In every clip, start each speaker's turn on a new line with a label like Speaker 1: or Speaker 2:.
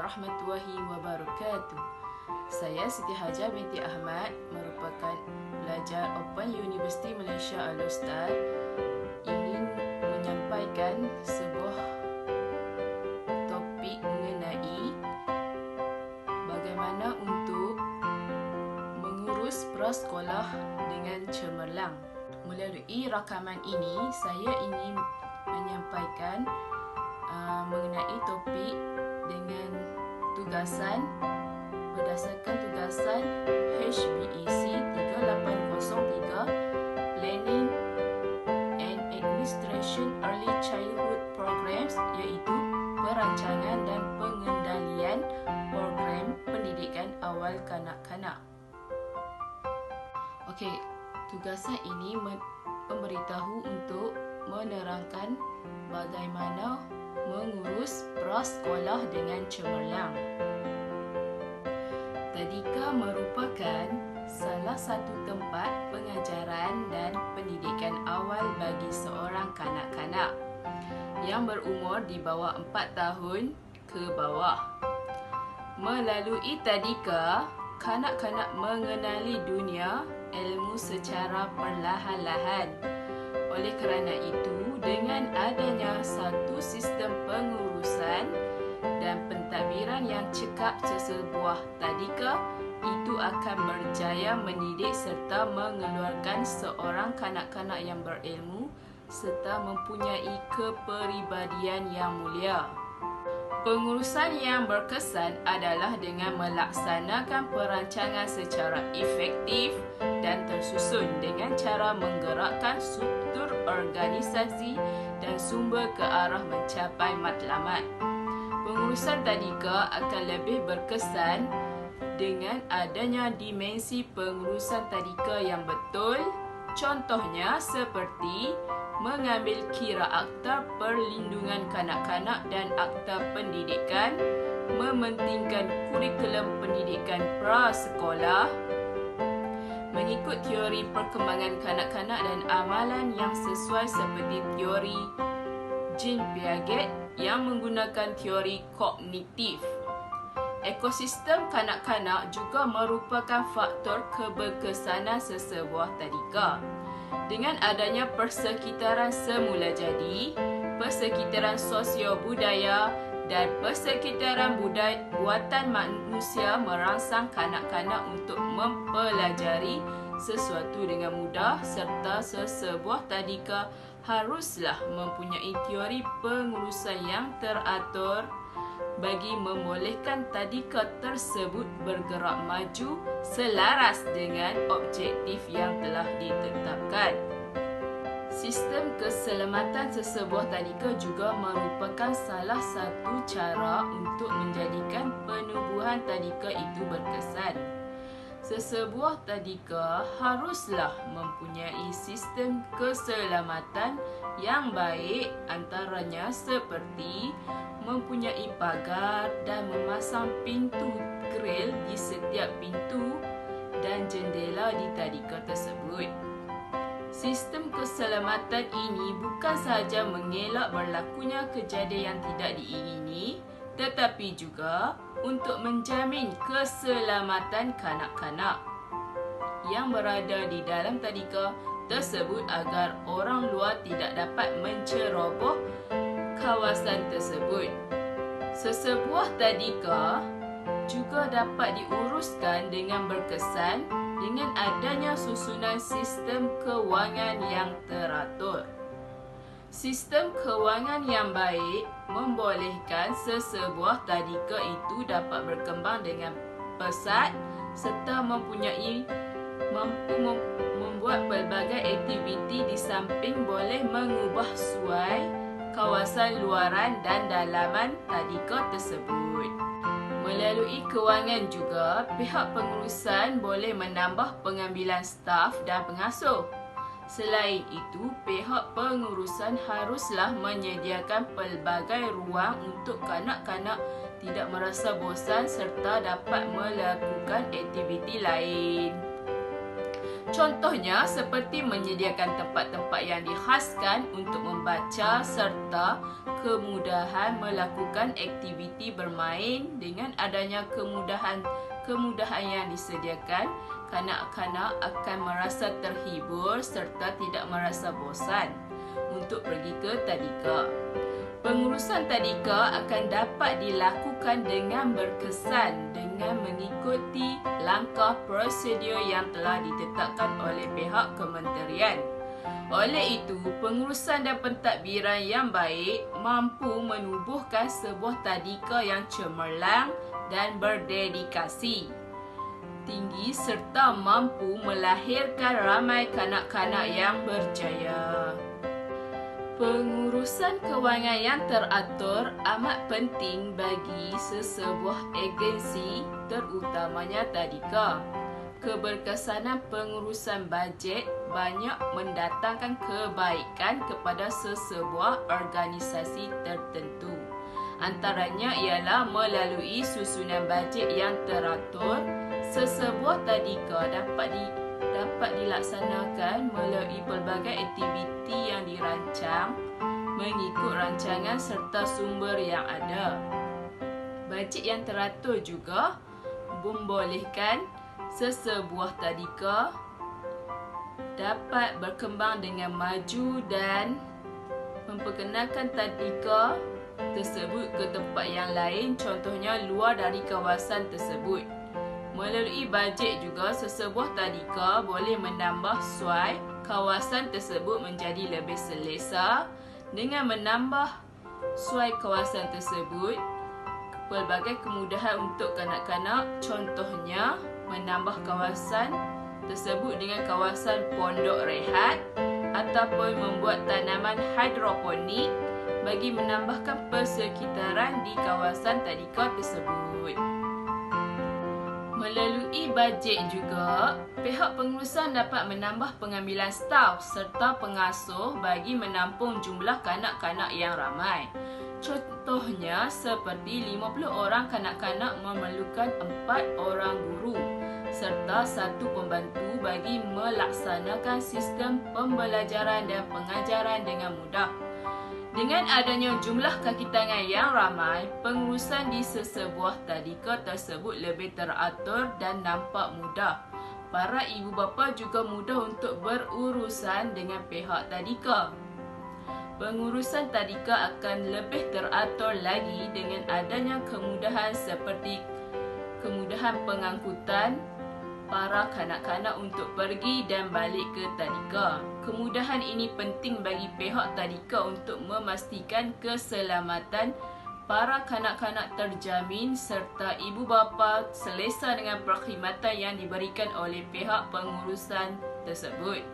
Speaker 1: warahmatullahi wabarakatuh. Saya Siti Hajah binti Ahmad, merupakan pelajar Open University Malaysia Al-Ustaz, ingin menyampaikan sebuah topik mengenai bagaimana untuk mengurus prasekolah dengan cemerlang. Melalui rakaman ini, saya ingin menyampaikan mengenai topik dengan tugasan berdasarkan tugasan HBEC 3803 Planning and Administration Early Childhood Programs, iaitu perancangan dan pengendalian program pendidikan awal kanak-kanak. Okey, tugasan ini memberitahu untuk menerangkan bagaimana mengurus prasekolah dengan cemerlang. Tadika merupakan salah satu tempat pengajaran dan pendidikan awal bagi seorang kanak-kanak yang berumur di bawah 4 tahun ke bawah. Melalui tadika, kanak-kanak mengenali dunia ilmu secara perlahan-lahan. Oleh kerana itu, dengan adanya satu sistem pengurusan dan pentadbiran yang cekap sesebuah tadika, itu akan berjaya mendidik serta mengeluarkan seorang kanak-kanak yang berilmu serta mempunyai kepribadian yang mulia. Pengurusan yang berkesan adalah dengan melaksanakan perancangan secara efektif dan tersusun dengan cara menggerakkan struktur organisasi dan sumber ke arah mencapai matlamat. Pengurusan tadika akan lebih berkesan dengan adanya dimensi pengurusan tadika yang betul, contohnya seperti mengambil kira Akta Perlindungan Kanak-kanak dan Akta Pendidikan, mementingkan kurikulum pendidikan prasekolah, mengikut teori perkembangan kanak-kanak dan amalan yang sesuai seperti teori Jean Piaget yang menggunakan teori kognitif. Ekosistem kanak-kanak juga merupakan faktor keberkesanan sesebuah tadika. Dengan adanya persekitaran semula jadi, persekitaran sosio-budaya dan persekitaran buatan manusia merangsang kanak-kanak untuk mempelajari sesuatu dengan mudah, serta sesebuah tadika haruslah mempunyai teori pengurusan yang teratur bagi membolehkan tadika tersebut bergerak maju selaras dengan objektif yang telah ditetapkan. Sistem keselamatan sesebuah tadika juga merupakan salah satu cara untuk menjadikan penubuhan tadika itu berkesan. Sesebuah tadika haruslah mempunyai sistem keselamatan yang baik, antaranya seperti mempunyai pagar dan memasang pintu grill di setiap pintu dan jendela di tadika tersebut. Sistem keselamatan ini bukan sahaja mengelak berlakunya kejadian yang tidak diingini, tetapi juga untuk menjamin keselamatan kanak-kanak yang berada di dalam tadika tersebut agar orang luar tidak dapat menceroboh kawasan tersebut. Sesebuah tadika juga dapat diuruskan dengan berkesan dengan adanya susunan sistem kewangan yang teratur. Sistem kewangan yang baik membolehkan sesebuah tadika itu dapat berkembang dengan pesat serta mampu membuat pelbagai aktiviti di samping boleh mengubah suai kawasan luaran dan dalaman tadika tersebut. Melalui kewangan juga, pihak pengurusan boleh menambah pengambilan staf dan pengasuh. Selain itu, pihak pengurusan haruslah menyediakan pelbagai ruang untuk kanak-kanak tidak merasa bosan serta dapat melakukan aktiviti lain. Contohnya seperti menyediakan tempat-tempat yang dikhaskan untuk membaca serta kemudahan melakukan aktiviti bermain. Dengan adanya kemudahan yang disediakan, kanak-kanak akan merasa terhibur serta tidak merasa bosan untuk pergi ke tadika. Pengurusan tadika akan dapat dilakukan dengan berkesan dengan mengikuti langkah prosedur yang telah ditetapkan oleh pihak kementerian. Oleh itu, pengurusan dan pentadbiran yang baik mampu menubuhkan sebuah tadika yang cemerlang dan berdedikasi tinggi serta mampu melahirkan ramai kanak-kanak yang berjaya. Pengurusan kewangan yang teratur amat penting bagi sesebuah agensi, terutamanya tadika. Keberkesanan pengurusan bajet banyak mendatangkan kebaikan kepada sesebuah organisasi tertentu. Antaranya ialah melalui susunan bajet yang teratur, sesebuah tadika dapat dilaksanakan melalui pelbagai aktiviti yang dirancang mengikut rancangan serta sumber yang ada. Bajet yang teratur juga membolehkan sesebuah tadika dapat berkembang dengan maju dan memperkenalkan tadika tersebut ke tempat yang lain, contohnya luar dari kawasan tersebut. Melalui bajet juga, sesebuah tadika boleh menambah suai kawasan tersebut menjadi lebih selesa. Dengan menambah suai kawasan tersebut, pelbagai kemudahan untuk kanak-kanak, contohnya menambah kawasan tersebut dengan kawasan pondok rehat ataupun membuat tanaman hidroponik bagi menambahkan persekitaran di kawasan tadika tersebut. Melalui bajet juga, pihak pengurusan dapat menambah pengambilan staf serta pengasuh bagi menampung jumlah kanak-kanak yang ramai. Contohnya seperti 50 orang kanak-kanak memerlukan 4 orang guru serta 1 pembantu bagi melaksanakan sistem pembelajaran dan pengajaran dengan mudah. Dengan adanya jumlah kaki tangan yang ramai, pengurusan di sesebuah tadika tersebut lebih teratur dan nampak mudah. Para ibu bapa juga mudah untuk berurusan dengan pihak tadika. Pengurusan tadika akan lebih teratur lagi dengan adanya kemudahan seperti kemudahan pengangkutan para kanak-kanak untuk pergi dan balik ke tadika. Kemudahan ini penting bagi pihak tadika untuk memastikan keselamatan para kanak-kanak terjamin serta ibu bapa selesa dengan perkhidmatan yang diberikan oleh pihak pengurusan tersebut.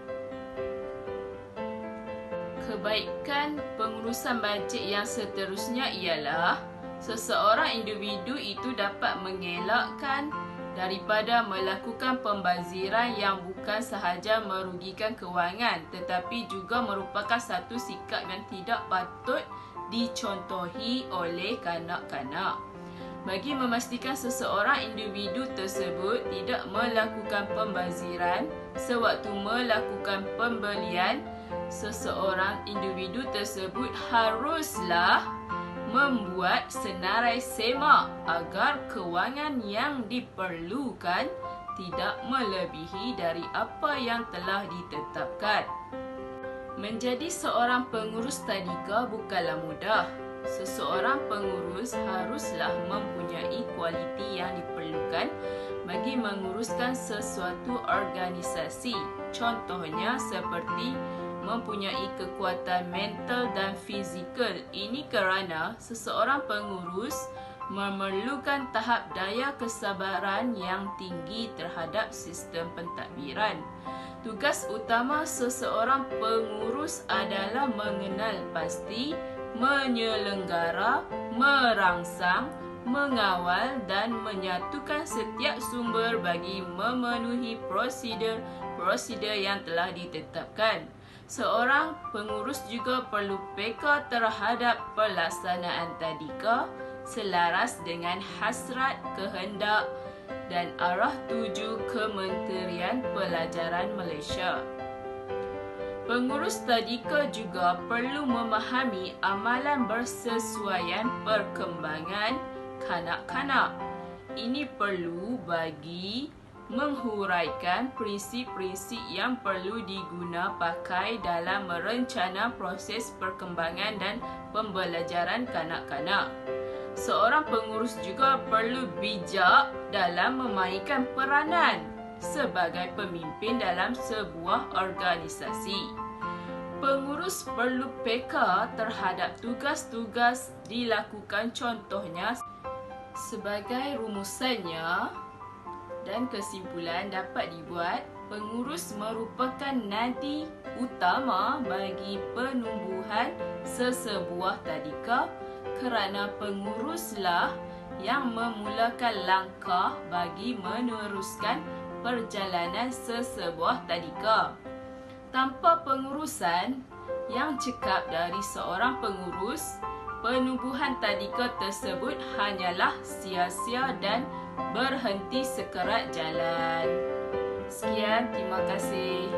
Speaker 1: Kebaikan pengurusan bajet yang seterusnya ialah seseorang individu itu dapat mengelakkan daripada melakukan pembaziran yang bukan sahaja merugikan kewangan tetapi juga merupakan satu sikap yang tidak patut dicontohi oleh kanak-kanak. Bagi memastikan seseorang individu tersebut tidak melakukan pembaziran sewaktu melakukan pembelian, seseorang individu tersebut haruslah membuat senarai semak agar kewangan yang diperlukan tidak melebihi dari apa yang telah ditetapkan. Menjadi seorang pengurus tadika bukanlah mudah. Seseorang pengurus haruslah mempunyai kualiti yang diperlukan bagi menguruskan sesuatu organisasi. Contohnya seperti mempunyai kekuatan mental dan fizikal. Ini kerana seseorang pengurus memerlukan tahap daya kesabaran yang tinggi terhadap sistem pentadbiran. Tugas utama seseorang pengurus adalah mengenal pasti, menyelenggara, merangsang, mengawal dan menyatukan setiap sumber bagi memenuhi prosedur yang telah ditetapkan. Seorang pengurus juga perlu peka terhadap pelaksanaan tadika selaras dengan hasrat, kehendak dan arah tuju Kementerian Pelajaran Malaysia. Pengurus tadika juga perlu memahami amalan bersesuaian perkembangan kanak-kanak. Ini perlu bagi menghuraikan prinsip-prinsip yang perlu diguna pakai dalam merencana proses perkembangan dan pembelajaran kanak-kanak. Seorang pengurus juga perlu bijak dalam memainkan peranan sebagai pemimpin dalam sebuah organisasi. Pengurus perlu peka terhadap tugas-tugas dilakukan, contohnya sebagai rumusannya dan kesimpulan dapat dibuat, pengurus merupakan nadi utama bagi penumbuhan sesebuah tadika kerana penguruslah yang memulakan langkah bagi meneruskan perjalanan sesebuah tadika. Tanpa pengurusan yang cekap dari seorang pengurus, penumbuhan tadika tersebut hanyalah sia-sia dan berhenti sekerat jalan. Sekian, terima kasih.